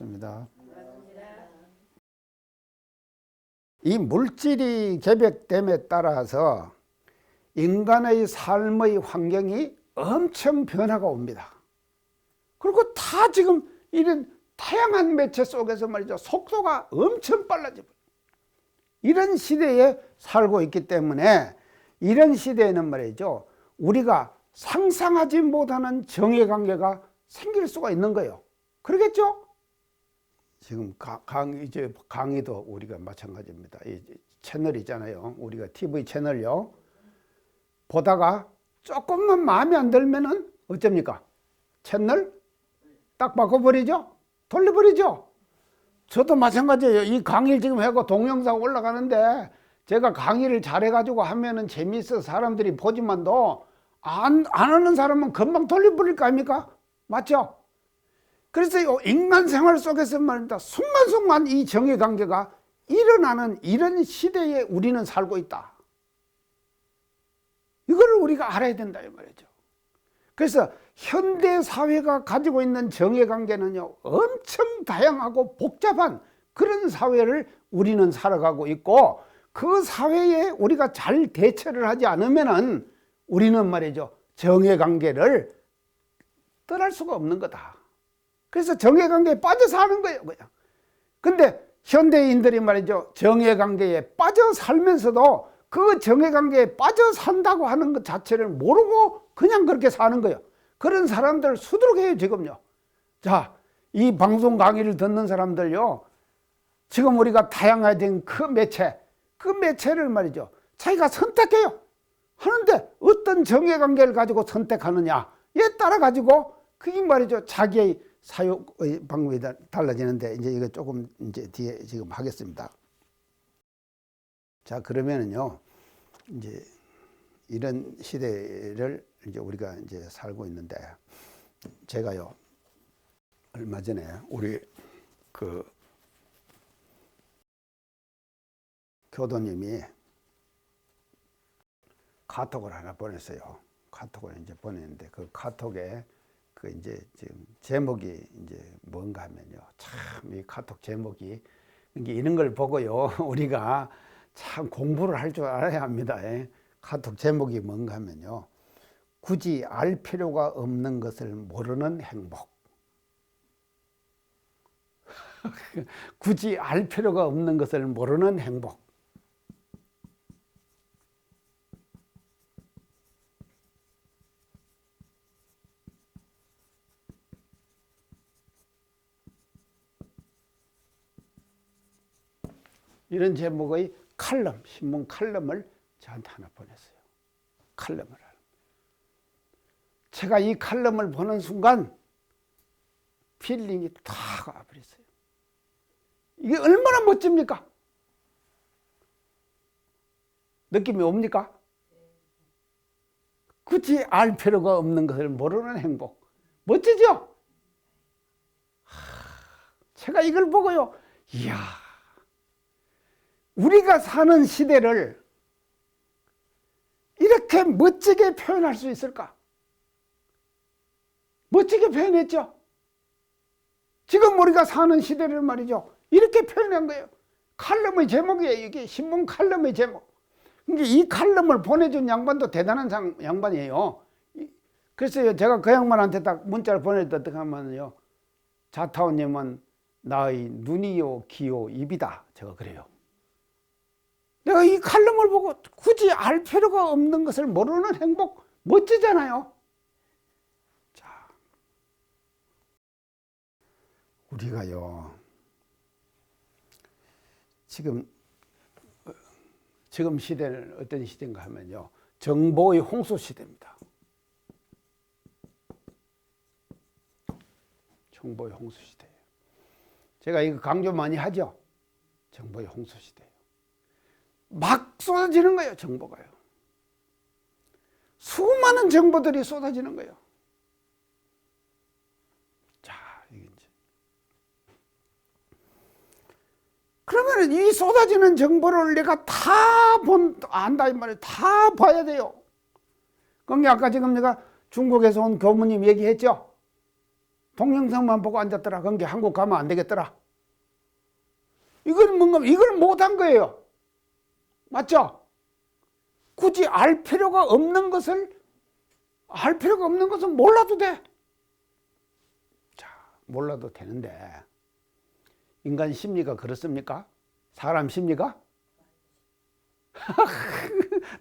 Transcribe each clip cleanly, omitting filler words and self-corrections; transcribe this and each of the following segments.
반갑습니다. 이 물질이 개벽됨에 따라서 인간의 삶의 환경이 엄청 변화가 옵니다. 그리고 다 지금 이런 다양한 매체 속에서 말이죠. 속도가 엄청 빨라지고 이런 시대에 살고 있기 때문에 이런 시대에는 말이죠. 우리가 상상하지 못하는 정의관계가 생길 수가 있는 거예요. 그러겠죠? 지금 강의도 우리가 마찬가지입니다. 이 채널 있잖아요. 우리가 TV 채널요. 보다가 조금만 마음에 안 들면은 어쩝니까? 채널 딱 바꿔버리죠? 돌려버리죠? 저도 마찬가지예요. 이 강의를 지금 하고 동영상 올라가는데 제가 강의를 잘해가지고 하면은 재미있어 사람들이 보지만도 안 하는 사람은 금방 돌려버릴 거 아닙니까? 맞죠? 그래서 인간 생활 속에서 말입니다. 순간순간 이 정의관계가 일어나는 이런 시대에 우리는 살고 있다. 이걸 우리가 알아야 된다 이 말이죠. 그래서 현대 사회가 가지고 있는 정의관계는요 엄청 다양하고 복잡한 그런 사회를 우리는 살아가고 있고 그 사회에 우리가 잘 대처를 하지 않으면은 우리는 말이죠 정의관계를 떠날 수가 없는 거다. 그래서 정의관계에 빠져 사는 거예요 그냥. 근데 현대인들이 말이죠 정의관계에 빠져 살면서도 그 정의관계에 빠져 산다고 하는 것 자체를 모르고 그냥 그렇게 사는 거예요. 그런 사람들 수두룩해요 지금요. 자, 이 방송 강의를 듣는 사람들요 지금 우리가 다양화된 그 매체를 말이죠 자기가 선택해요. 하는데 어떤 정의관계를 가지고 선택하느냐에 따라 가지고 그게 말이죠 자기의 사용의 방법이 달라지는데 이제 이거 조금 이제 뒤에 지금 하겠습니다. 자, 그러면은요 이제 이런 시대를 이제 우리가 이제 살고 있는데 제가요 얼마 전에 우리 그 교도님이 카톡을 하나 보냈어요. 카톡을 이제 보냈는데 그 카톡에 그 이제 지금 제목이 이제 뭔가 하면요. 참 이 카톡 제목이 이런 걸 보고요. 우리가 참 공부를 할 줄 알아야 합니다. 카톡 제목이 뭔가 하면요. 굳이 알 필요가 없는 것을 모르는 행복. 굳이 알 필요가 없는 것을 모르는 행복. 이런 제목의 칼럼, 신문 칼럼을 저한테 하나 보냈어요. 칼럼을. 제가 이 칼럼을 보는 순간 필링이 탁 와버렸어요. 이게 얼마나 멋집니까? 느낌이 옵니까? 굳이 알 필요가 없는 것을 모르는 행복. 멋지죠? 제가 이걸 보고요. 이야. 우리가 사는 시대를 이렇게 멋지게 표현할 수 있을까? 멋지게 표현했죠? 지금 우리가 사는 시대를 말이죠. 이렇게 표현한 거예요. 칼럼의 제목이에요. 이게 신문 칼럼의 제목. 그러니까 이 칼럼을 보내준 양반도 대단한 양반이에요. 그래서 제가 그 양반한테 딱 문자를 보냈다 어떻게 하면요. 자타오님은 나의 눈이요, 귀요, 입이다. 제가 그래요. 내가 이 칼럼을 보고 굳이 알 필요가 없는 것을 모르는 행복 멋지잖아요. 자, 우리가요 지금 시대는 어떤 시대인가 하면요 정보의 홍수 시대입니다. 정보의 홍수 시대예요. 제가 이거 강조 많이 하죠. 정보의 홍수 시대예요. 막 쏟아지는 거예요, 정보가요. 수많은 정보들이 쏟아지는 거예요. 자, 이게 이제. 그러면 이 쏟아지는 정보를 내가 다 안다, 이 말이에요. 다 봐야 돼요. 그럼 아까 지금 내가 중국에서 온 교무님 얘기했죠? 동영상만 보고 앉았더라. 그런 게 한국 가면 안 되겠더라. 이건 뭔가, 이걸 못한 거예요. 맞죠? 굳이 알 필요가 없는 것은 몰라도 돼. 자, 몰라도 되는데, 인간 심리가 그렇습니까? 사람 심리가?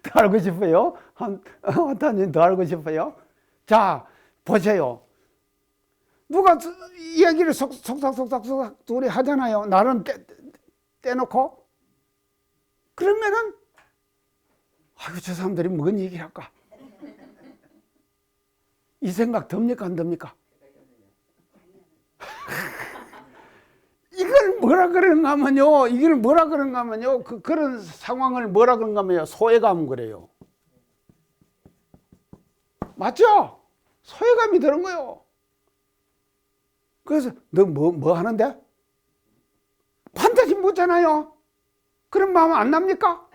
더 알고 싶어요? 한타님 더 알고 싶어요? 자, 보세요. 누가 이야기를 속삭 둘이 하잖아요. 나름 떼놓고. 그러면은, 아유, 저 사람들이 뭔 얘기를 할까? 이 생각 듭니까, 안 듭니까? 이걸 뭐라 그런가 하면요. 그런 상황을 뭐라 그런가 하면요. 소외감 그래요. 맞죠? 소외감이 드는 거예요. 그래서 너 뭐 하는데? 판타지 못잖아요. 그런 마음 안 납니까?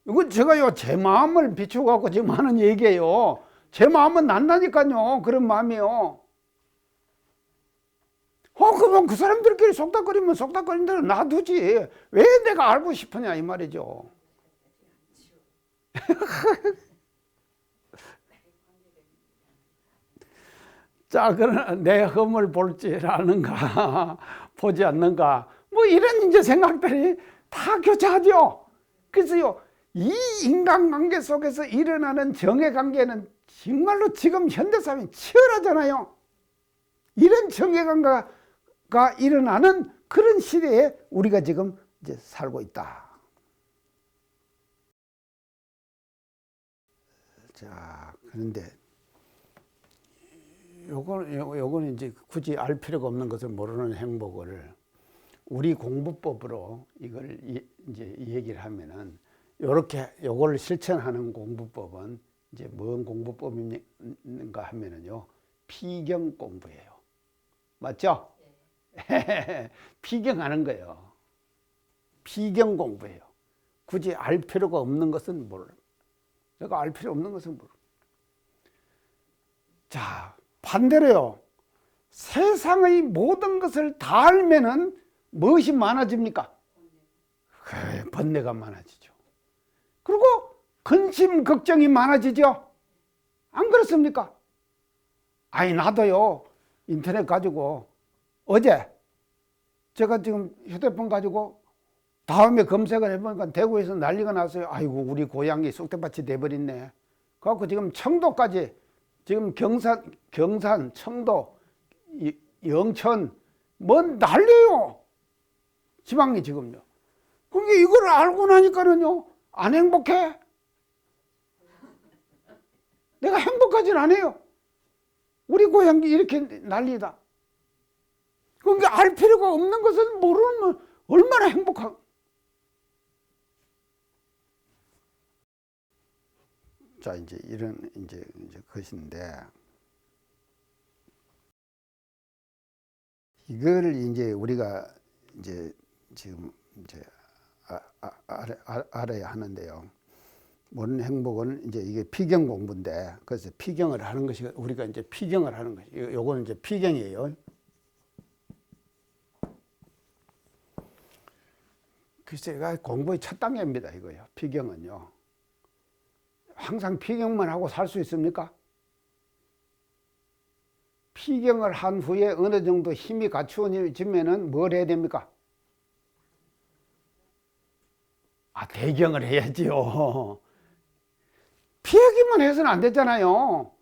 이건 제가요, 제 마음을 비추고 지금 하는 얘기예요. 제 마음은 난다니까요. 그런 마음이요. 그러면 그 사람들끼리 속닥거리면 속닥거리는 대로 놔두지. 왜 내가 알고 싶으냐, 이 말이죠. 자, 그러나 내 흠을 볼지 아는가, 보지 않는가, 뭐 이런 이제 생각들이 다 교차하죠. 그래서요, 이 인간관계 속에서 일어나는 정해관계는 정말로 지금 현대사회는 치열하잖아요. 이런 정해관계가 일어나는 그런 시대에 우리가 지금 이제 살고 있다. 자, 그런데 요거는 이제 굳이 알 필요가 없는 것을 모르는 행복을 우리 공부법으로 이걸 이제 얘기를 하면은 요걸 실천하는 공부법은 이제 뭔 공부법인가 하면은요, 피경 공부예요. 맞죠? 피경하는 거예요. 피경 공부예요. 굳이 알 필요가 없는 것은 모르. 내가 알 필요 없는 것은 모르. 자, 반대로요. 세상의 모든 것을 다 알면은 무엇이 많아집니까? 번뇌가 많아지죠. 그리고 근심, 걱정이 많아지죠. 안 그렇습니까? 아니, 나도요, 인터넷 가지고 어제 제가 지금 휴대폰 가지고 다음에 검색을 해보니까 대구에서 난리가 났어요. 아이고, 우리 고향이 쑥대밭이 돼버렸네. 그래갖고 지금 청도까지, 지금 경산, 청도, 영천, 뭔 난리요. 지방이 지금요. 그러니까 이걸 알고 나니까는요, 안 행복해. 내가 행복하진 않아요. 우리 고향이 이렇게 난리다. 그러니까 알 필요가 없는 것을 모르면 얼마나 행복한. 자, 이제 이런 이제 것인데, 이걸 이제 우리가 이제 지금 이제 알아야 하는데요. 모르는 행복은 이제 이게 피경 공부인데, 그래서 피경을 하는 것이, 우리가 이제 피경을 하는 것이, 요거는 이제 피경이에요. 글쎄, 공부의 첫 단계입니다, 이거요. 피경은요. 항상 피경만 하고 살 수 있습니까? 피경을 한 후에 어느 정도 힘이 갖추어지면은 뭘 해야 됩니까? 대경을 해야지요. 피하기만 해서는 안 되잖아요.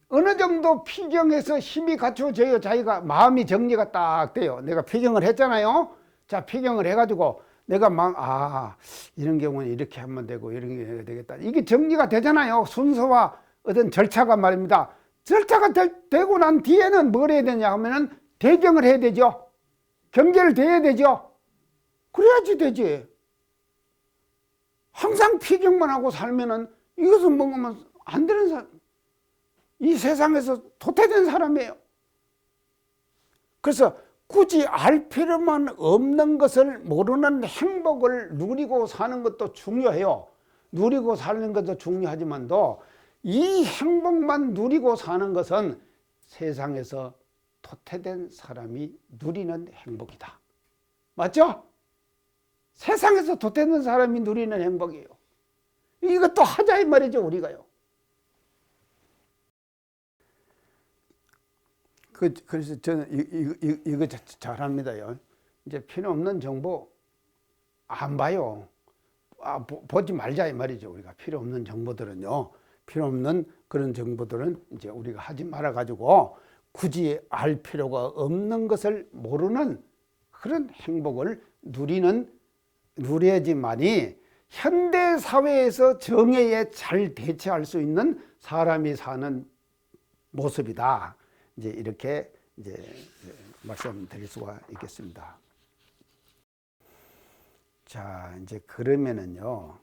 어느 정도 피경에서 힘이 갖추어져야 자기가 마음이 정리가 딱 돼요. 내가 피경을 했잖아요. 자, 피경을 해가지고 내가 이런 경우는 이렇게 하면 되고 이런 게 해야 되겠다. 이게 정리가 되잖아요. 순서와 어떤 절차가 말입니다. 절차가 되고 난 뒤에는 뭘 해야 되냐 하면은 대경을 해야 되죠. 경계를 대야 되죠. 그래야지 되지. 항상 피경만 하고 살면은 이것은 뭔가 안 되는 사람, 이 세상에서 도태된 사람이에요. 그래서 굳이 알 필요만 없는 것을 모르는 행복을 누리고 사는 것도 중요해요. 누리고 사는 것도 중요하지만도 이 행복만 누리고 사는 것은 세상에서 도태된 사람이 누리는 행복이다. 맞죠? 세상에서 도태된 사람이 누리는 행복이에요. 이것도 하자 이 말이죠, 우리가요. 그래서 저는 이거 잘합니다요. 이제 필요 없는 정보 안 봐요. 보지 말자 이 말이죠. 우리가 필요 없는 정보들은요. 필요 없는 그런 정보들은 이제 우리가 하지 말아 가지고 굳이 알 필요가 없는 것을 모르는 그런 행복을 누려야지만이 현대 사회에서 정의에 잘 대처할 수 있는 사람이 사는 모습이다. 이제 이렇게 이제 말씀드릴 수가 있겠습니다. 자, 이제 그러면은요.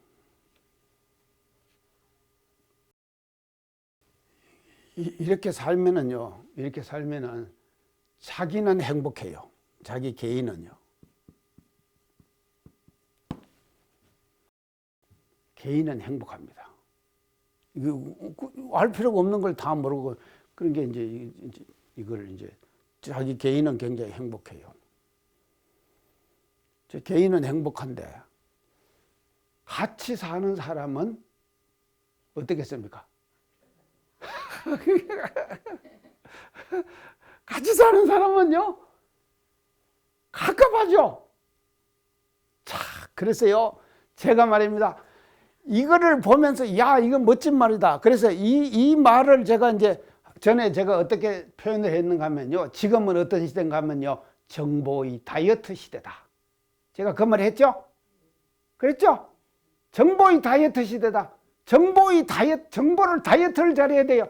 이렇게 살면은요. 이렇게 살면은 자기는 행복해요. 자기 개인은요. 개인은 행복합니다. 이거 알 필요가 없는 걸 다 모르고 그런 게 이제 이걸 이제 자기 개인은 굉장히 행복해요. 저 개인은 행복한데 같이 사는 사람은 어떻겠습니까? 같이 사는 사람은요 갑갑하죠. 자, 그래서요 제가 말입니다. 이거를 보면서 야 이건 멋진 말이다. 그래서 이 말을 제가 이제 전에 제가 어떻게 표현을 했는가 하면요. 지금은 어떤 시대인가 하면요. 정보의 다이어트 시대다. 제가 그 말 했죠? 그랬죠? 정보의 다이어트 시대다. 정보를 다이어트를 잘해야 돼요.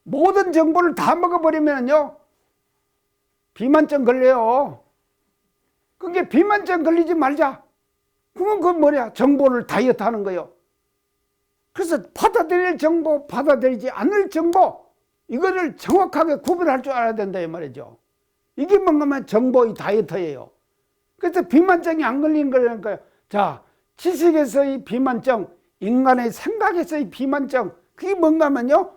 모든 정보를 다 먹어버리면요. 비만증 걸려요. 그게 비만증 걸리지 말자. 그건 그 뭐냐? 정보를 다이어트 하는 거예요. 그래서 받아들일 정보, 받아들이지 않을 정보, 이거를 정확하게 구분할 줄 알아야 된다 이 말이죠. 이게 뭔가 하면 정보의 다이어트예요. 그래서 비만증이 안 걸리는 거라니까요. 자, 지식에서의 비만증, 인간의 생각에서의 비만증, 그게 뭔가 하면요.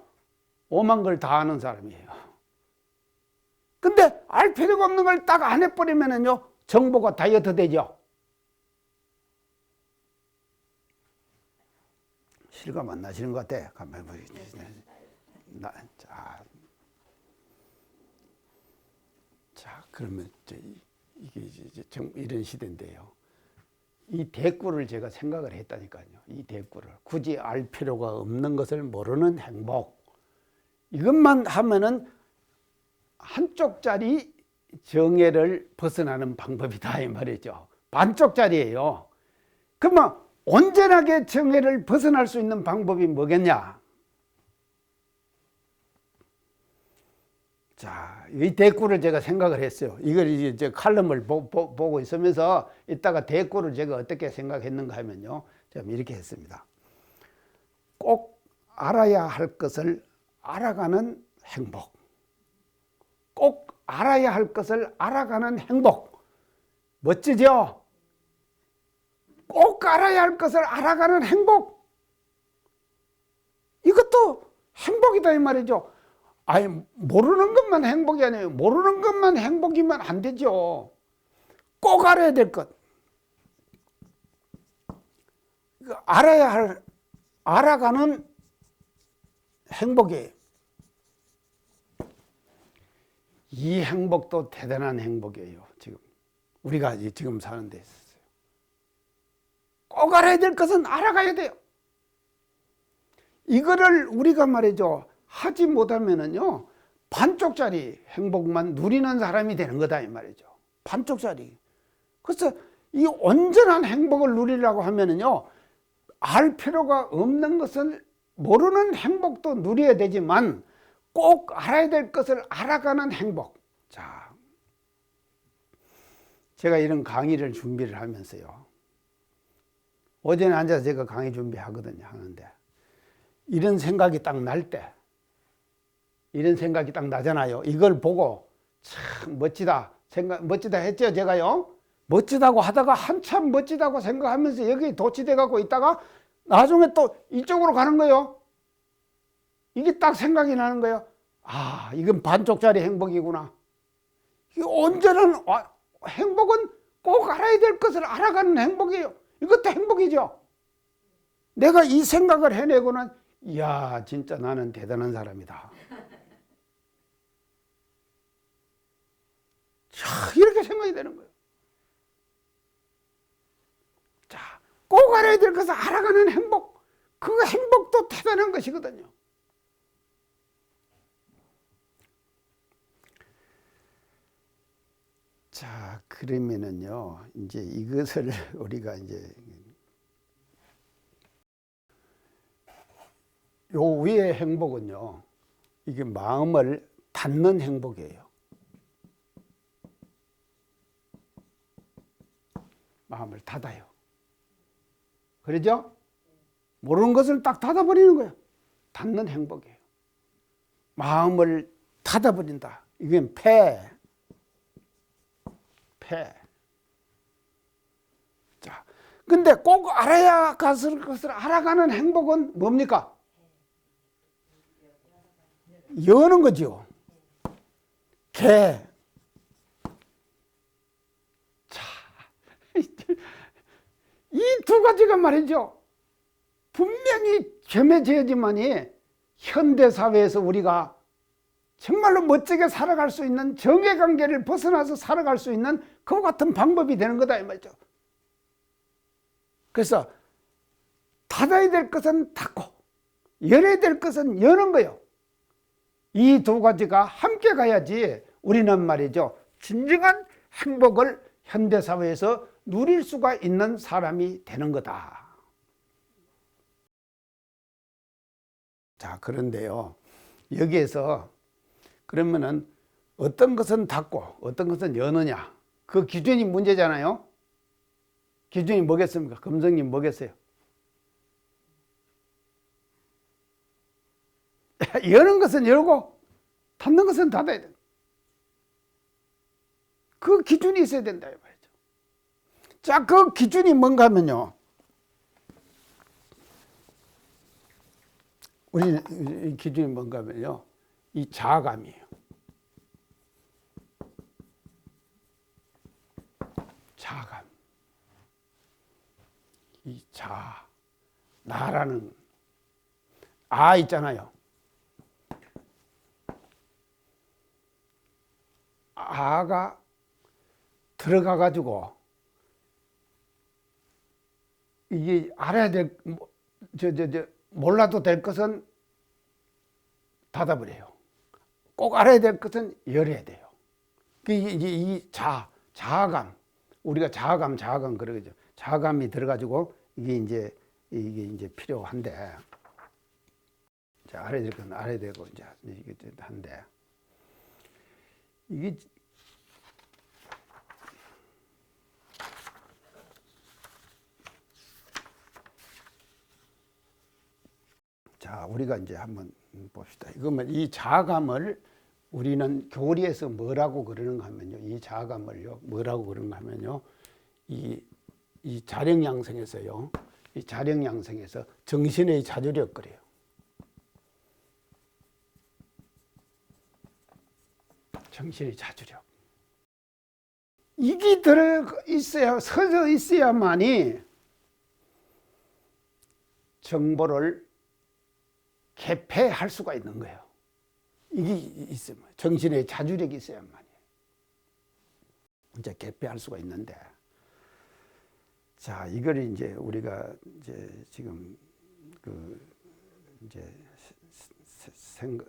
오만 걸 다 아는 사람이에요. 근데 알 필요가 없는 걸 딱 안 해버리면은요. 정보가 다이어트 되죠. 실감 안 나시는 것 같아. 가만히 보시죠. 자, 그러면 이게 이제 이런 시대인데요. 이 대꾸를 제가 생각을 했다니까요. 이 대꾸를 굳이 알 필요가 없는 것을 모르는 행복. 이것만 하면은 한쪽짜리 정예를 벗어나는 방법이다 이 말이죠. 반쪽짜리예요. 그러면 온전하게 정예를 벗어날 수 있는 방법이 뭐겠냐? 자, 이 대꾸를 제가 생각을 했어요. 이걸 이제 칼럼을 보고 있으면서 이따가 대꾸를 제가 어떻게 생각했는가 하면요. 제가 이렇게 했습니다. 꼭 알아야 할 것을 알아가는 행복. 꼭 알아야 할 것을 알아가는 행복. 멋지죠? 꼭 알아야 할 것을 알아가는 행복. 이것도 행복이다 이 말이죠. 아니 모르는 것만 행복이 아니에요. 모르는 것만 행복이면 안 되죠. 꼭 알아야 될 것. 알아야 할, 알아가는 행복이에요. 이 행복도 대단한 행복이에요. 지금 우리가 지금 사는 데 있어요. 꼭 알아야 될 것은 알아가야 돼요. 이거를 우리가 말이죠. 하지 못하면은요. 반쪽짜리 행복만 누리는 사람이 되는 거다 이 말이죠. 반쪽짜리. 그래서 이 온전한 행복을 누리려고 하면은요. 알 필요가 없는 것을 모르는 행복도 누려야 되지만 꼭 알아야 될 것을 알아가는 행복. 자, 제가 이런 강의를 준비를 하면서요. 오전에 앉아서 제가 강의 준비하거든요. 하는데 이런 생각이 딱 날 때, 이런 생각이 딱 나잖아요. 이걸 보고 참 멋지다 멋지다 했죠 제가요. 멋지다고 하다가 한참 멋지다고 생각하면서 여기 도취돼 갖고 있다가 나중에 또 이쪽으로 가는 거예요. 이게 딱 생각이 나는 거예요. 아, 이건 반쪽짜리 행복이구나. 이 온전한 행복은 꼭 알아야 될 것을 알아가는 행복이에요. 이것도 행복이죠. 내가 이 생각을 해내고는 이야, 진짜 나는 대단한 사람이다. 자, 이렇게 생각이 되는 거예요. 자, 꼭 알아야 될 것을 알아가는 행복. 그 행복도 대단한 것이거든요. 자, 그러면은요, 이제 이것을 우리가 이제 요 위의 행복은요, 이게 마음을 닫는 행복이에요. 마음을 닫아요. 그러죠? 모르는 것을 딱 닫아버리는 거예요. 닫는 행복이에요. 마음을 닫아버린다. 이건 폐. 자, 근데 꼭 알아야 할 것을 알아가는 행복은 뭡니까? 여는 거죠. 개. 자, 이 두 가지가 말이죠. 분명히 겸해져야지만이 현대사회에서 우리가 정말로 멋지게 살아갈 수 있는, 정해관계를 벗어나서 살아갈 수 있는 그와 같은 방법이 되는 거다 이 말이죠. 그래서 닫아야 될 것은 닫고 열어야 될 것은 여는 거예요. 이 두 가지가 함께 가야지 우리는 말이죠, 진정한 행복을 현대사회에서 누릴 수가 있는 사람이 되는 거다. 자, 그런데요, 여기에서 그러면은 어떤 것은 닫고 어떤 것은 여느냐, 그 기준이 문제잖아요. 기준이 뭐겠습니까? 금성님 뭐겠어요? 여는 것은 열고 닫는 것은 닫아야 된다. 그 기준이 있어야 된다 이 말이죠. 자, 그 기준이 뭔가 하면요, 우리 기준이 뭔가 하면요, 이 자아감이에요. 자아감. 이 자아, 나라는 있잖아요. 아가 들어가 가지고 이게 알아야 될, 몰라도 될 것은 닫아버려요. 꼭 알아야 될 것은 열어야 돼요. 이 자아감, 우리가 자아감 그러죠. 자아감이 들어가지고 이게 이제 필요한데, 자, 알아야 될 건 알아야 되고 이제 이게 한데, 이게 자, 우리가 이제 한번 봅시다. 이거면 이 자아감을 우리는 교리에서 뭐라고 그러는가 하면요, 이 자아감을요 뭐라고 그러는가 하면요, 이 자력양성에서요, 이 자력양성에서 정신의 자주력 그래요. 정신의 자주력. 이게 들어 있어야, 서져 있어야만이 정보를 개폐할 수가 있는 거예요. 이게 있으면, 정신의 자주력이 있어야만이에요. 이제 개폐할 수가 있는데, 자, 이걸 이제 우리가 이제 지금 이제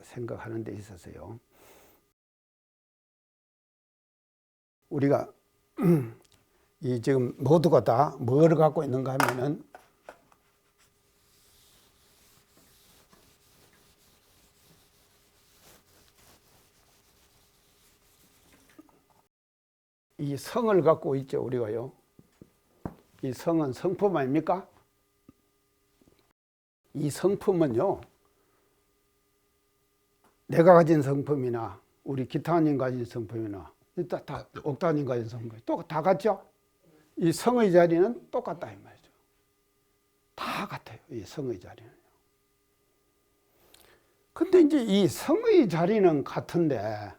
생각하는 데 있어서요, 우리가 이 지금 모두가 다 뭘 갖고 있는가 하면은, 이 성을 갖고 있죠, 우리가요. 이 성은 성품 아닙니까? 이 성품은요, 내가 가진 성품이나 우리 기타님 가진 성품이나 다 옥타님 가진 성품 또 다 같죠? 이 성의 자리는 똑같다 이 말이죠. 다 같아요, 이 성의 자리는. 근데 이제 이 성의 자리는 같은데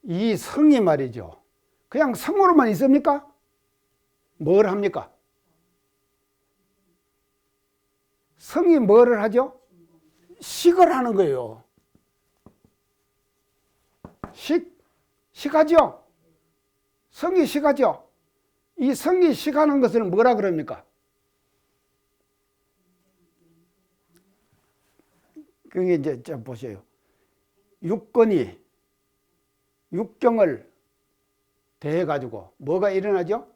이 성이 말이죠. 그냥 성으로만 있습니까? 뭘 합니까? 성이 뭐를 하죠? 식을 하는 거예요. 식하죠? 성이 식하죠? 이 성이 식하는 것을 뭐라 그럽니까? 그게 이제 좀 보세요. 육경을 대해 가지고 뭐가 일어나죠?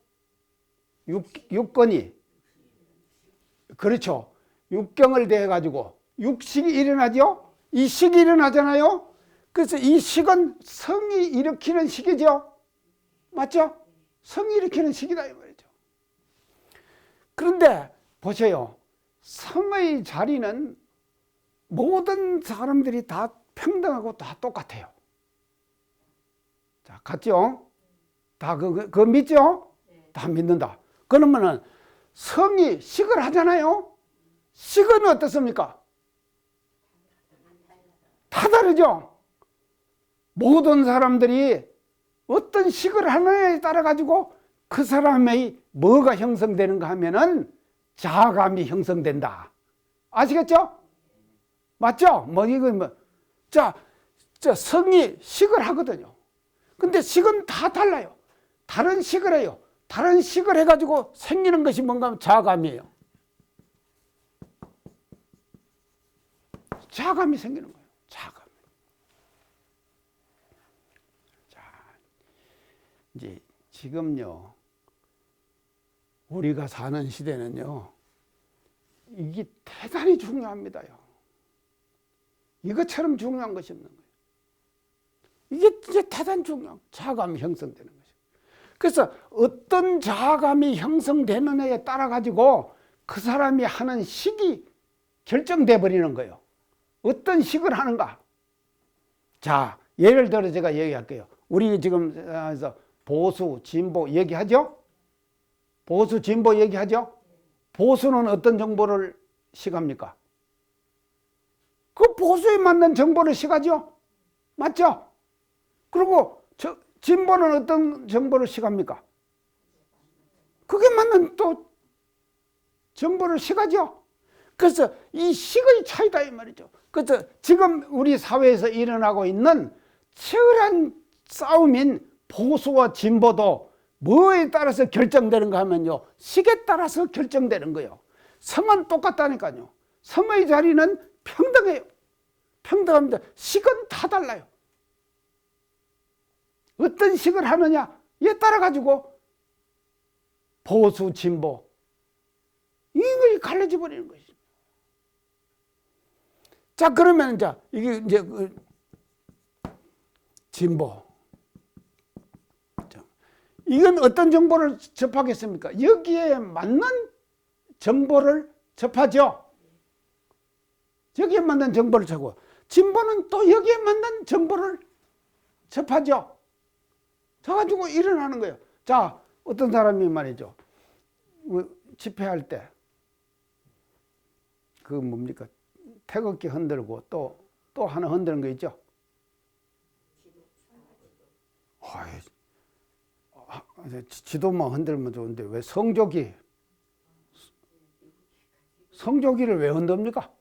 육건이 그렇죠. 육경을 대해 가지고 육식이 일어나죠. 이 식이 일어나잖아요. 그래서 이 식은 성이 일으키는 식이죠. 맞죠? 성이 일으키는 식이다 이 말이죠. 그런데 보세요. 성의 자리는 모든 사람들이 다 평등하고 다 똑같아요. 자, 같죠? 다 그거 믿죠? 다 믿는다. 그러면은 성이 식을 하잖아요. 식은 어떻습니까? 다 다르죠? 모든 사람들이 어떤 식을 하느냐에 따라 가지고 그 사람의 뭐가 형성되는가 하면은 자아감이 형성된다. 아시겠죠? 맞죠? 자, 성이 식을 하거든요. 근데 식은 다 달라요. 다른 식을 해요. 다른 식을 해가지고 생기는 것이 뭔가 하면 자아감이에요. 자아감이 생기는 거예요. 자아감. 자, 이제 지금요, 우리가 사는 시대는요, 이게 대단히 중요합니다요. 이것처럼 중요한 것이 없는 거예요. 이게 진짜 대단히 중요한 자아감이 형성되는 거죠. 그래서 어떤 자아감이 형성되느냐에 따라 가지고 그 사람이 하는 식이 결정돼 버리는 거예요. 어떤 식을 하는가. 자, 예를 들어 제가 얘기할게요. 우리 지금 보수, 진보 얘기하죠? 보수, 진보 얘기하죠? 보수는 어떤 정보를 식합니까? 그 보수에 맞는 정보를 식하죠? 맞죠? 그리고 진보는 어떤 정보를 식합니까? 그게 맞는 또 정보를 식하죠? 그래서 이 식의 차이다 이 말이죠. 그래서 지금 우리 사회에서 일어나고 있는 치열한 싸움인 보수와 진보도 뭐에 따라서 결정되는가 하면요. 식에 따라서 결정되는 거예요. 성은 똑같다니까요. 성의 자리는 평등해요. 평등합니다. 식은 다 달라요. 어떤 식을 하느냐에 따라 가지고 보수, 진보 이걸 갈라져 버리는 것이죠. 자, 그러면 이게 이제 진보. 이건 어떤 정보를 접하겠습니까? 여기에 맞는 정보를 접하죠. 여기에 맞는 정보를 접하고 진보는 또 여기에 맞는 정보를 접하죠. 접가지고 일어나는 거예요. 자, 어떤 사람이 말이죠. 집회할 때 그 뭡니까? 태극기 흔들고 또 하나 흔드는 거 있죠. 지도만 흔들면 좋은데 왜 성조기를 왜 흔듭니까?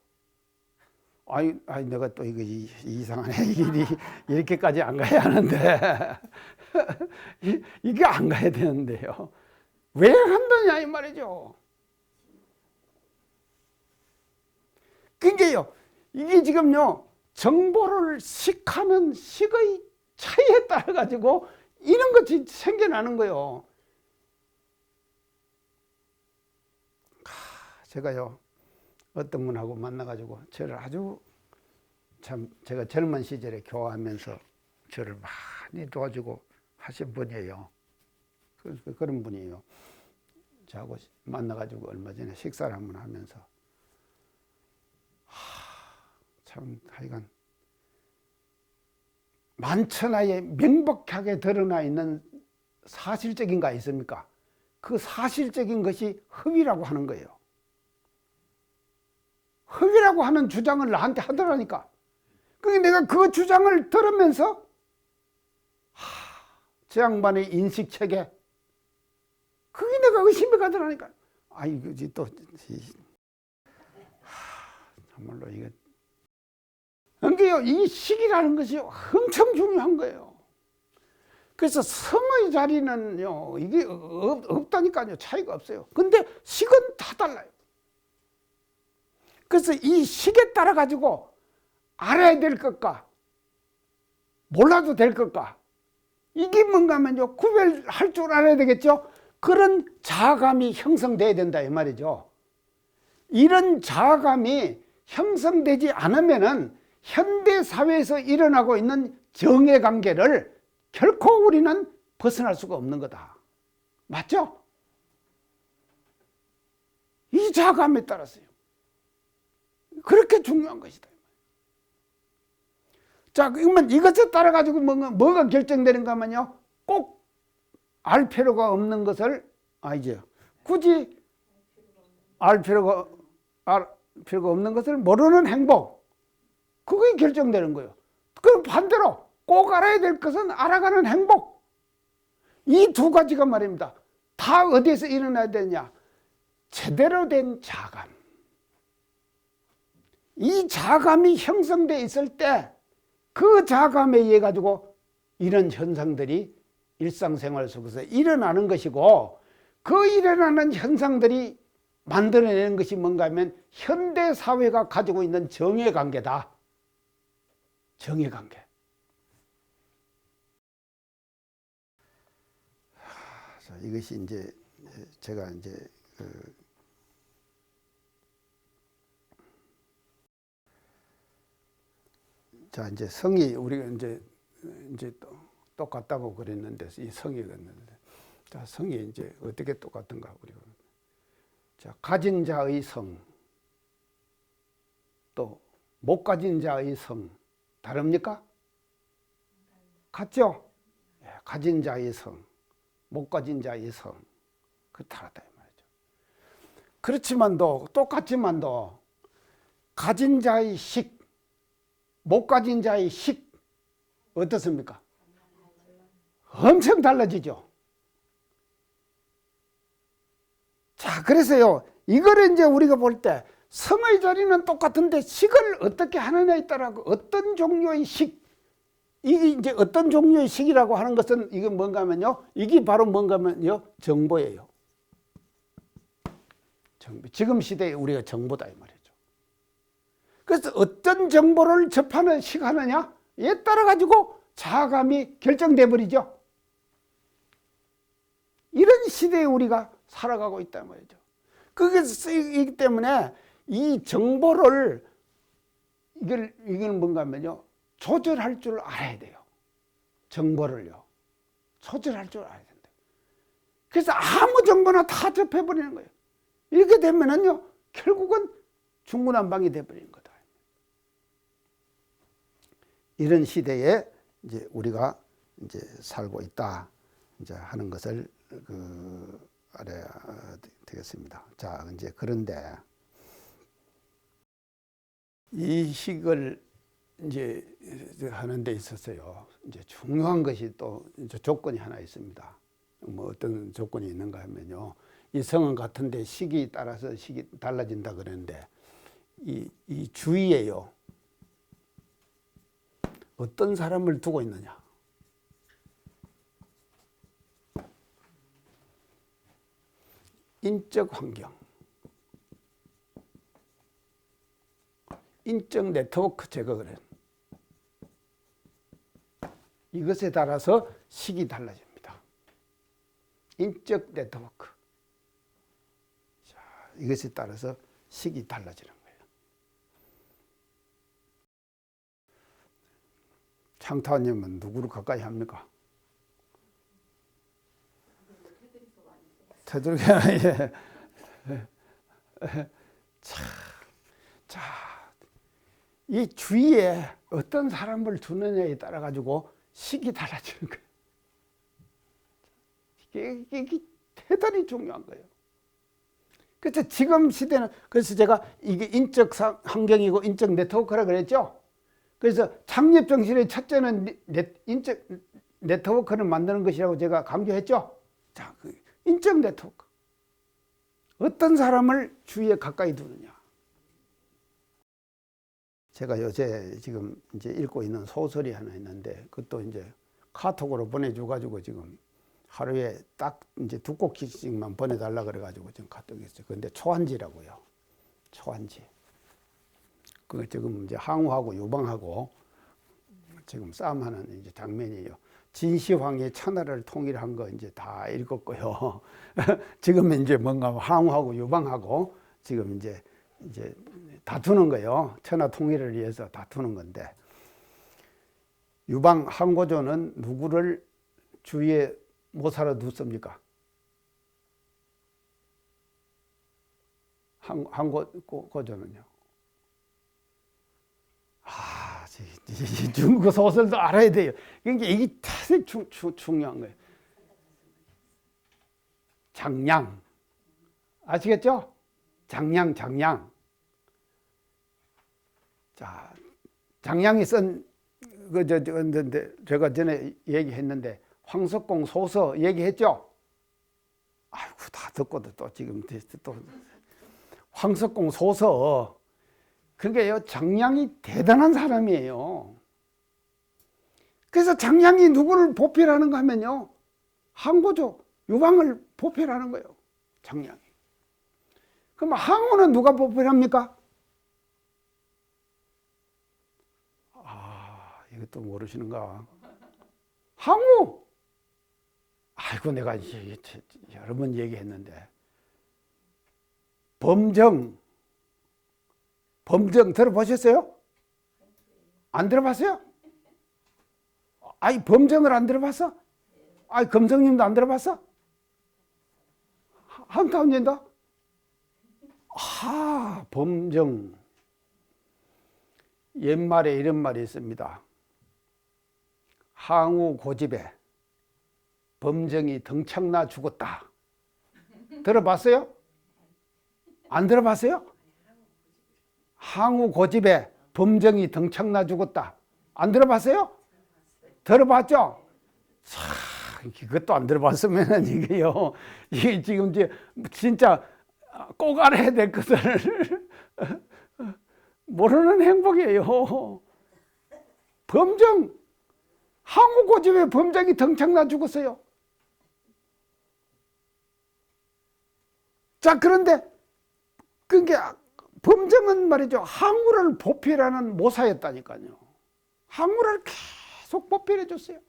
아니 내가 또 이거 이상하네. 이렇게까지 안 가야 하는데 이게 안 가야 되는데요. 왜 흔드냐 이 말이죠. 그러니까요, 이게 지금요 정보를 식하는 식의 차이에 따라 가지고 이런 것이 생겨나는 거예요. 제가요 어떤 분하고 만나가지고 저를 아주 참 제가 젊은 시절에 교화하면서 저를 많이 도와주고 하신 분이에요. 그런 분이에요. 저하고 만나가지고 얼마 전에 식사를 한번 하면서 참 하여간 만천하에 명백하게 드러나 있는 사실적인 거 있습니까? 그 사실적인 것이 허위라고 하는 거예요. 허위라고 하는 주장을 나한테 하더라니까. 그게 내가 그 주장을 들으면서 저 양반의 인식체계 그게 내가 의심이 가더라니까. 아 이거지 또 정말로 이게 그러니까 이 식이라는 것이 엄청 중요한 거예요. 그래서 성의 자리는요 이게 없다니까요. 차이가 없어요. 근데 식은 다 달라요. 그래서 이 식에 따라 가지고 알아야 될 것과 몰라도 될 것과 이게 뭔가 하면요 구별할 줄 알아야 되겠죠. 그런 자아감이 형성돼야 된다 이 말이죠. 이런 자아감이 형성되지 않으면은 현대 사회에서 일어나고 있는 정해관계를 결코 우리는 벗어날 수가 없는 거다. 맞죠? 이 자아감에 따라서요. 그렇게 중요한 것이다. 자, 그러면 이것에 따라 가지고 뭐가 결정되는가 하면요. 꼭 알 필요가 없는 것을 이제 굳이 알 필요가 없는 것을 모르는 행복. 그게 결정되는 거예요. 그럼 반대로 꼭 알아야 될 것은 알아가는 행복. 이 두 가지가 말입니다. 다 어디에서 일어나야 되냐? 제대로 된 자아감. 이 자아감이 형성되어 있을 때 그 자아감에 의해 가지고 이런 현상들이 일상생활 속에서 일어나는 것이고 그 일어나는 현상들이 만들어내는 것이 뭔가 하면 현대사회가 가지고 있는 정해관계다. 정해관계. 이것이 이제 제가 이제 자 이제 성이 우리가 이제 똑같다고 그랬는데 이 성이 그랬는데 자 성이 이제 어떻게 똑같은가 우리가 자 가진 자의 성 또 못 가진 자의 성 다릅니까? 같죠? 예, 가진 자의 성, 못 가진 자의 성 그 다르다 이 말이죠. 그렇지만도 똑같지만도 가진 자의 식, 못 가진 자의 식 어떻습니까? 엄청 달라지죠. 자, 그래서요, 이거를 이제 우리가 볼 때 성의 자리는 똑같은데 식을 어떻게 하느냐에 따라 어떤 종류의 식, 이게 이제 어떤 종류의 식이라고 하는 것은 이게 뭔가 하면요, 이게 바로 뭔가 하면요, 정보예요. 정보. 지금 시대에 우리가 정보다 이 말이죠. 그래서 어떤 정보를 접하는 식하느냐에 따라 가지고 자아감이 결정돼 버리죠. 이런 시대에 우리가 살아가고 있단 말이죠. 그렇기 때문에 이 정보를 이걸 뭔가 하면요 조절할 줄 알아야 돼요. 정보를요 조절할 줄 알아야 된다. 그래서 아무 정보나 다 접해버리는 거예요. 이렇게 되면은요 결국은 중구난방이 돼버리는 거다. 이런 시대에 이제 우리가 이제 살고 있다 이제 하는 것을 알아야 되겠습니다. 자, 이제 그런데 이 식을 이제 하는 데 있어서요, 이제 중요한 것이 또 이제 조건이 하나 있습니다. 뭐 어떤 조건이 있는가 하면요, 이 성은 같은데 식이 따라서 식이 달라진다 그러는데 이 주위에요 어떤 사람을 두고 있느냐. 인적 환경, 인적 네트워크 제거를 해. 이것에 따라서 식이 달라집니다. 인적 네트워크. 자, 이것에 따라서 식이 달라지는 거예요. 창타님은 누구를 가까이 합니까? 테두리, 예. 자, 이 주위에 어떤 사람을 두느냐에 따라 가지고 식이 달라지는 거예요. 이게 대단히 중요한 거예요. 그래서 지금 시대는, 그래서 제가 이게 인적 환경이고 인적 네트워크라 그랬죠. 그래서 창립 정신의 첫째는 인적 네트워크를 만드는 것이라고 제가 강조했죠. 자, 그 인적 네트워크. 어떤 사람을 주위에 가까이 두느냐. 제가 요새 지금 이제 읽고 있는 소설이 하나 있는데, 그것도 이제 카톡으로 보내줘가지고 지금 하루에 딱 이제 2꼭지씩만 보내달라 그래가지고 지금 카톡이 있어요. 근데 초한지라고요. 초한지. 그 지금 이제 항우하고 유방하고 지금 싸움하는 이제 장면이에요. 진시황의 천하를 통일한 거 이제 다 읽었고요. 지금 이제 뭔가 항우하고 유방하고 지금 이제 다투는 거예요. 천하 통일을 위해서 다투는 건데, 유방 항고조는 누구를 주위에 모사로 뒀습니까? 항고조는요. 중국 소설도 알아야 돼요. 그러니까 이게 대단히 중요한 거예요. 장량. 아시겠죠? 장량. 자, 장량이 쓴, 제가 전에 얘기했는데, 황석공 소서 얘기했죠? 아이고, 다 듣고도 또 지금 또. 황석공 소서. 그러니까 장량이 대단한 사람이에요. 그래서 장량이 누구를 보필하는가 하면요, 항고조, 유방을 보필하는 거예요. 장량이. 그럼 항우는 누가 보필합니까? 아, 이것도 모르시는가? 항우. 아이고, 내가 여러 번 얘기했는데, 범정 들어보셨어요? 안 들어봤어요? 아이, 범정을 안 들어봤어? 아이, 금성님도 안 들어봤어? 한타운님도? 범정. 옛말에 이런 말이 있습니다. 항우 고집에 범정이 덩창나 죽었다. 들어봤어요? 안 들어봤어요? 항우 고집에 범정이 덩창나 죽었다. 안 들어봤어요? 들어봤죠? 그것도 안 들어봤으면 이게 지금 진짜 꼭 알아야 될 것을 모르는 행복이에요. 범정, 항우 고집에 범정이 덩창나 죽었어요. 자, 그런데 그러니까 범정은 말이죠, 항우를 보필하는 모사였다니까요. 항우를 계속 보필해 줬어요.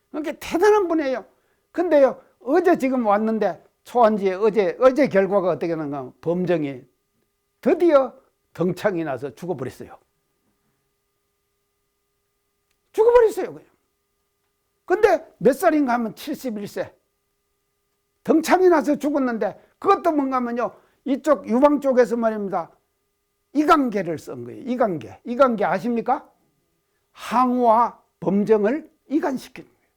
그러니까 대단한 분이에요. 근데요, 어제 지금 왔는데 초안지에 어제 결과가 어떻게 되는가? 범정이 드디어 덩창이 나서 죽어버렸어요. 죽어버렸어요, 그냥. 근데 몇 살인가 하면 71세. 덩창이 나서 죽었는데, 그것도 뭔가 하면요, 이쪽 유방 쪽에서 말입니다, 이강계를 쓴 거예요. 이강계 아십니까? 항우와 범정을 이간시키는 거예요.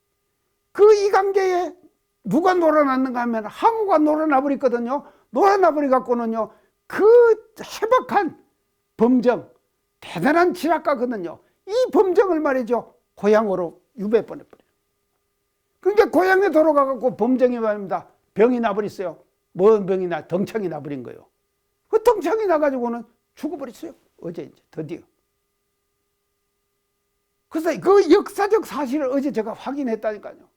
그 이강계에 누가 놀아났는가 하면 항우가 놀아나 버렸거든요. 놀아나 버려 갖고는요, 그 해박한 범정, 대단한 지략가거든요. 이 범정을 말이죠, 고향으로 유배 보내버려요. 그러니까 고향에 돌아가 갖고 범정이 말입니다, 병이 나버렸어요. 뭔 병이 나? 덩창이 나버린 거예요. 그 덩창이 나가지고는 죽어버렸어요. 어제 이제 드디어. 그래서 그 역사적 사실을 어제 제가 확인했다니까요.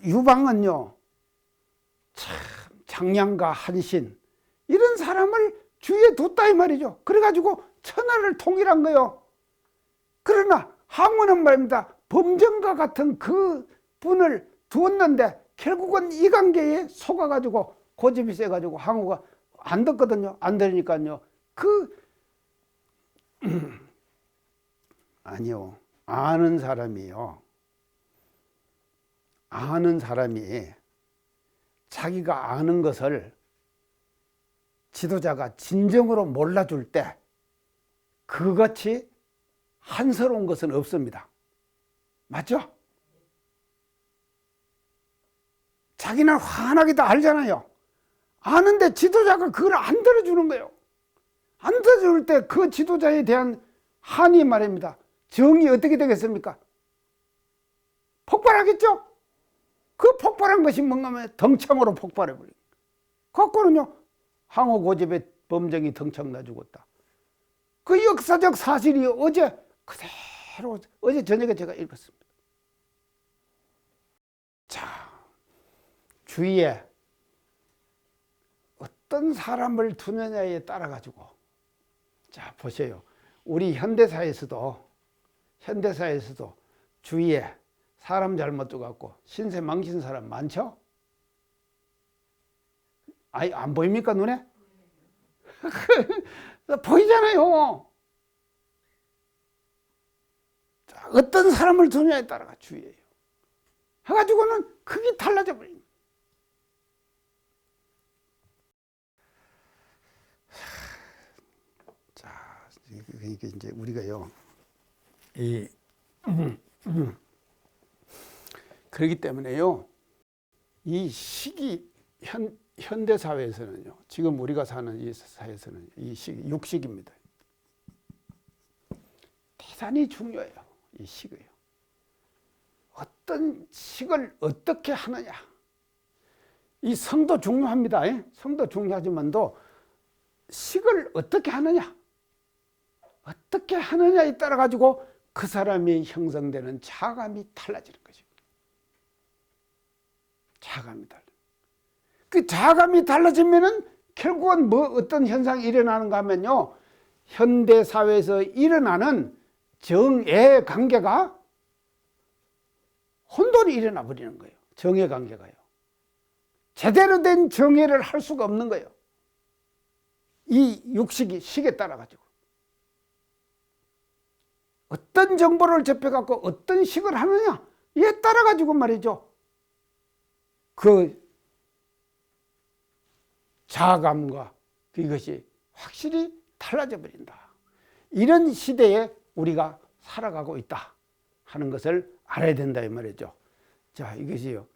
유방은요, 참 장량과 한신 이런 사람을 주위에 뒀다 이 말이죠. 그래가지고 천하를 통일한 거예요. 그러나 항우는 말입니다, 범정과 같은 그 분을 두었는데 결국은 이관계에 속아가지고 고집이 세가지고 항우가 안 듣거든요. 안 들으니까요. 아니요. 아는 사람이요. 아는 사람이 자기가 아는 것을 지도자가 진정으로 몰라줄 때 그같이 한스러운 것은 없습니다. 맞죠? 자기는 환하게 다 알잖아요. 아는데 지도자가 그걸 안 들어주는 거예요. 안 들어줄 때 그 지도자에 대한 한이 말입니다. 정이 어떻게 되겠습니까? 폭발하겠죠? 그 폭발한 것이 뭔가 하면 덩창으로 폭발해버린 거예요. 거꾸로는요, 항우 고집의 범정이 덩창 나 죽었다. 그 역사적 사실이 어제 그대로 어제 저녁에 제가 읽었습니다. 자, 주위에 어떤 사람을 두느냐에 따라 가지고, 자 보세요. 우리 현대사에서도 주위에 사람 잘못 두고 신세 망신 사람 많죠? 아니, 안 보입니까, 눈에? 보이잖아요. 자, 어떤 사람을 두느냐에 따라가 주의해요. 해가지고는 크게 달라져 버립니다. 자, 그러니까 이제 우리가요, 그렇기 때문에요, 이 시기, 현대 사회에서는요, 지금 우리가 사는 이 사회에서는 이 시기, 육식입니다. 대단히 중요해요. 이 식이요. 어떤 식을 어떻게 하느냐. 이 성도 중요합니다. 성도 중요하지만도 식을 어떻게 하느냐. 어떻게 하느냐에 따라 가지고 그 사람이 형성되는 자감이 달라지는 거죠. 자감이 달라. 그 자감이 달라지면은 결국은 뭐 어떤 현상이 일어나는가 하면요, 현대 사회에서 일어나는 정의 관계가 혼돈이 일어나 버리는 거예요. 정의 관계가요. 제대로 된 정의를 할 수가 없는 거예요. 이 육식이 식에 따라 가지고 어떤 정보를 접해 갖고 어떤 식을 하느냐, 이에 따라 가지고 말이죠, 그 자감과 그것이 확실히 달라져 버린다. 이런 시대에 우리가 살아가고 있다 하는 것을 알아야 된다 이 말이죠. 자, 이것이요.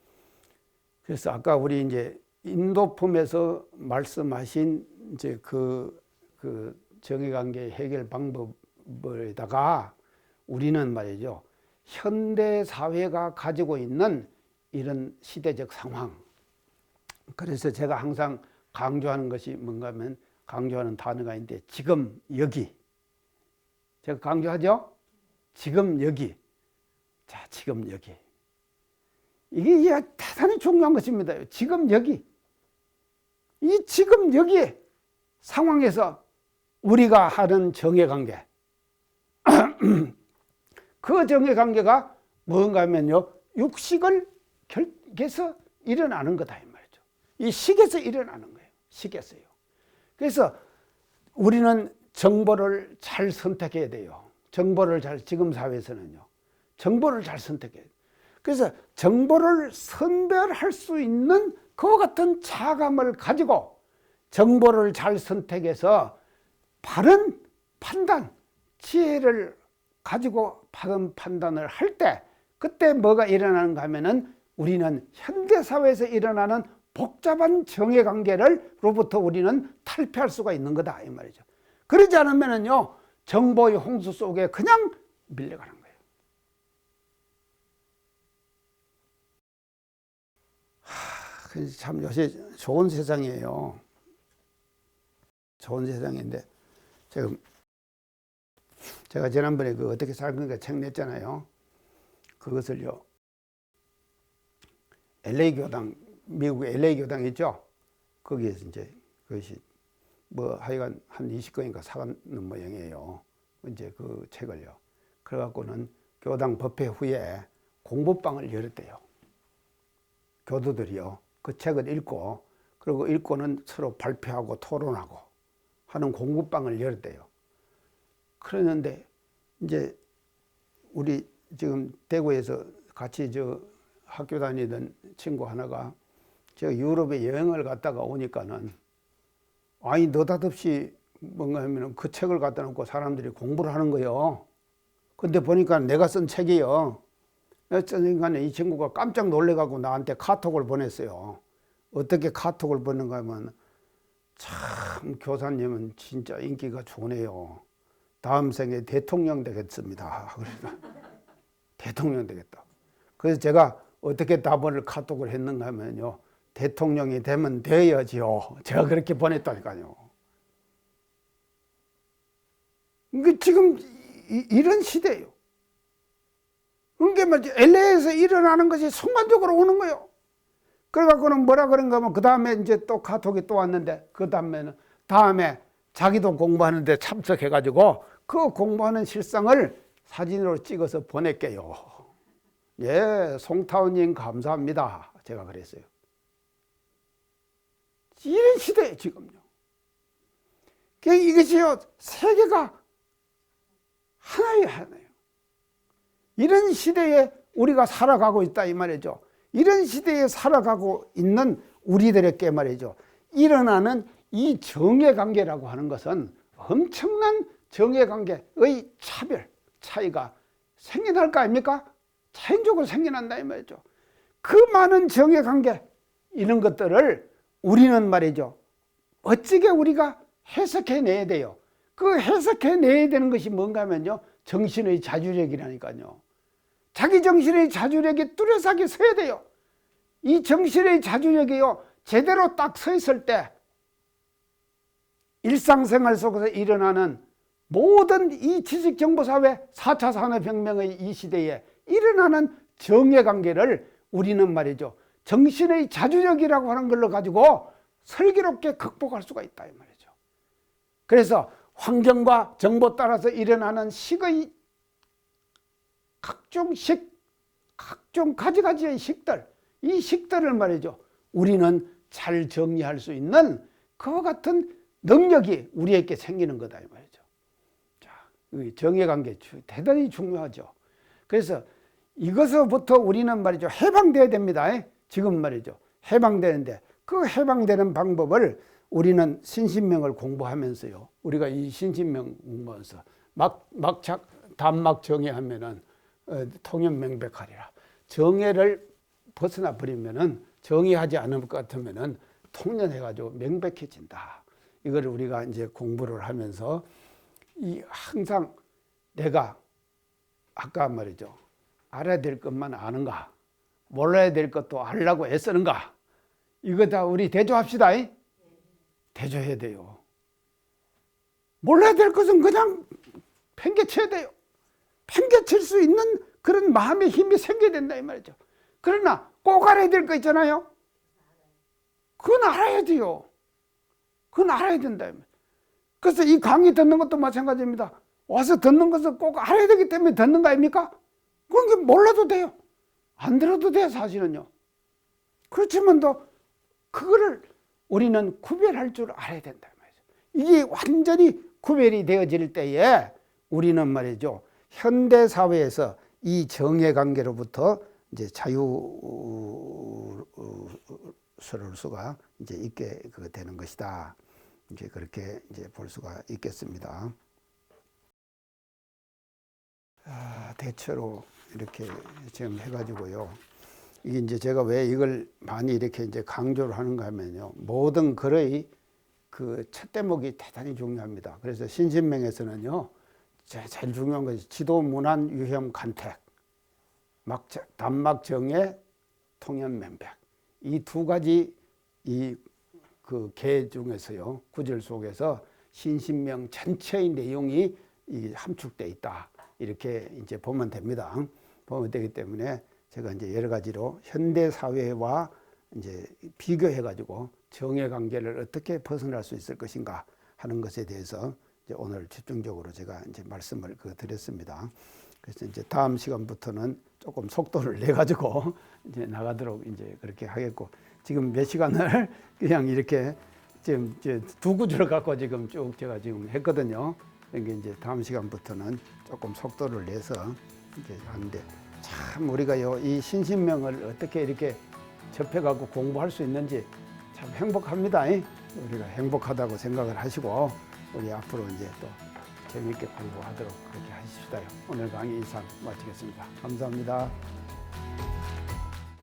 그래서 아까 우리 이제 인도품에서 말씀하신 이제 그 정의관계 해결 방법에다가 우리는 말이죠, 현대 사회가 가지고 있는 이런 시대적 상황. 그래서 제가 항상 강조하는 것이 뭔가 하면, 강조하는 단어가 있는데, 지금 여기. 제가 강조하죠? 지금 여기. 자, 지금 여기. 이게 대단히 중요한 것입니다. 지금 여기. 이 지금 여기 상황에서 우리가 하는 정의관계. 그 정의관계가 뭔가 하면요, 육식을 결계해서 일어나는 거다 이 말이죠. 이 식에서 일어나는 거예요. 식에서요. 그래서 우리는 정보를 잘 선택해야 돼요. 지금 사회에서는요, 정보를 잘 선택해야 돼요. 그래서 정보를 선별할 수 있는 그와 같은 자감을 가지고 정보를 잘 선택해서 바른 판단, 지혜를 가지고 바른 판단을 할 때, 그때 뭐가 일어나는가 하면은 우리는 현대사회에서 일어나는 복잡한 정의관계로부터 우리는 탈피할 수가 있는 거다 이 말이죠. 그러지 않으면은요, 정보의 홍수 속에 그냥 밀려가는 거예요. 참 요새 좋은 세상이에요. 좋은 세상인데, 제가 지난번에 그 어떻게 살 건가 책 냈잖아요. 그것을요, LA 교당, 미국의 LA 교당 있죠? 거기에서 이제 그것이 뭐 하여간 한 20권인가 사가는 모양이에요. 이제 그 책을요. 그래갖고는 교당 법회 후에 공부방을 열었대요. 교도들이요. 그 책을 읽고, 그리고 읽고는 서로 발표하고 토론하고 하는 공부방을 열었대요. 그러는데 이제 우리 지금 대구에서 같이 학교 다니던 친구 하나가 제가 유럽에 여행을 갔다가 오니까는, 아니 느닷없이 뭔가 하면 그 책을 갖다 놓고 사람들이 공부를 하는 거예요. 근데 보니까 내가 쓴 책이요. 그러니까 이 친구가 깜짝 놀래가지고 나한테 카톡을 보냈어요. 어떻게 카톡을 보냈는가 하면, 참 교사님은 진짜 인기가 좋네요. 다음 생에 대통령 되겠습니다. 그래서 대통령 되겠다. 그래서 제가 어떻게 답을 카톡을 했는가 하면요. 대통령이 되면 돼야지요. 제가 그렇게 보냈다니까요. 지금 이런 시대예요. 그러니까 말이죠. LA에서 일어나는 것이 순간적으로 오는 거예요. 그래갖고는 뭐라 그런가 하면 그 다음에 이제 또 카톡이 또 왔는데 그 다음에 자기도 공부하는데 참석해가지고 그 공부하는 실상을 사진으로 찍어서 보낼게요. 예, 송타운님 감사합니다. 제가 그랬어요. 이런 시대에 지금요. 이것이요, 세계가 하나예요. 이런 시대에 우리가 살아가고 있다 이 말이죠. 이런 시대에 살아가고 있는 우리들에게 말이죠. 일어나는 이 정예관계라고 하는 것은 엄청난 정예관계의 차이가 생겨날 거 아닙니까? 자연적으로 생겨난다 이 말이죠. 그 많은 정예관계 이런 것들을 우리는 말이죠. 멋지게 우리가 해석해내야 돼요. 그 해석해내야 되는 것이 뭔가 하면요. 정신의 자주력이라니까요. 자기 정신의 자주력이 뚜렷하게 서야 돼요. 이 정신의 자주력이요. 제대로 딱 서 있을 때 일상생활 속에서 일어나는 모든 이 지식정보사회 4차 산업혁명의 이 시대에 일어나는 정예관계를 우리는 말이죠. 정신의 자주력이라고 하는 걸로 가지고 슬기롭게 극복할 수가 있다 이 말이죠. 그래서 환경과 정보 따라서 일어나는 식의 각종 가지가지의 식들, 이 식들을 말이죠. 우리는 잘 정리할 수 있는 그와 같은 능력이 우리에게 생기는 거다 이 말이죠. 자, 정예관계 대단히 중요하죠. 그래서 이것으로부터 우리는 말이죠. 해방돼야 됩니다. 지금 말이죠. 해방되는데 그 해방되는 방법을 우리는 신신명을 공부하면서요. 우리가 이 신신명 공부하면서 단막 정예하면은 통연명백하리라. 정예를 벗어나 버리면은 정의하지 않을 것 같으면은 통연해가지고 명백해진다. 이걸 우리가 이제 공부를 하면서 이 항상 내가 아까 말이죠. 알아야 될 것만 아는가, 몰라야 될 것도 알려고 애쓰는가. 이거 다 우리 대조합시다. 대조해야 돼요. 몰라야 될 것은 그냥 팽개쳐야 돼요. 팽개칠 수 있는 그런 마음의 힘이 생겨야 된다 이 말이죠. 그러나 꼭 알아야 될 거 있잖아요. 그건 알아야 돼요. 그건 알아야 된다 이 말이죠. 그래서 이 강의 듣는 것도 마찬가지입니다. 와서 듣는 것은 꼭 알아야 되기 때문에 듣는 거 아닙니까? 그건 몰라도 돼요. 안 들어도 돼요 사실은요. 그렇지만 또 그거를 우리는 구별할 줄 알아야 된다 말이죠. 이게 완전히 구별이 되어질 때에 우리는 말이죠. 현대 사회에서 이 정예관계로부터 이제 자유스러울 수가 이제 있게 되는 것이다. 이제 그렇게 이제 볼 수가 있겠습니다. 대체로 이렇게 지금 해가지고요. 이게 이제 제가 왜 이걸 많이 이렇게 이제 강조를 하는가 하면요. 모든 글의 그 첫 대목이 대단히 중요합니다. 그래서 신신명에서는요. 제일 중요한 것이 지도 문안 유형 간택, 단막 정예 통연 명백. 이 두 가지 그 개 중에서요. 구절 속에서 신신명 전체의 내용이 함축되어 있다. 이렇게 이제 보면 됩니다. 보면 되기 때문에 제가 이제 여러 가지로 현대 사회와 이제 비교해 가지고 정예 관계를 어떻게 벗어날 수 있을 것인가 하는 것에 대해서 이제 오늘 집중적으로 제가 이제 말씀을 드렸습니다. 그래서 이제 다음 시간부터는 조금 속도를 내 가지고 이제 나가도록 이제 그렇게 하겠고, 지금 몇 시간을 그냥 이렇게 지금 두 구절을 갖고 지금 쭉 제가 지금 했거든요. 그러니까 이제 다음 시간부터는 조금 속도를 내서 이렇게 하는데, 참 우리가요 이 신신명을 어떻게 이렇게 접해갖고 공부할 수 있는지 참 행복합니다. 우리가 행복하다고 생각을 하시고 우리 앞으로 이제 또 재미있게 공부하도록 그렇게 하십시다. 오늘 강의 이상 마치겠습니다. 감사합니다.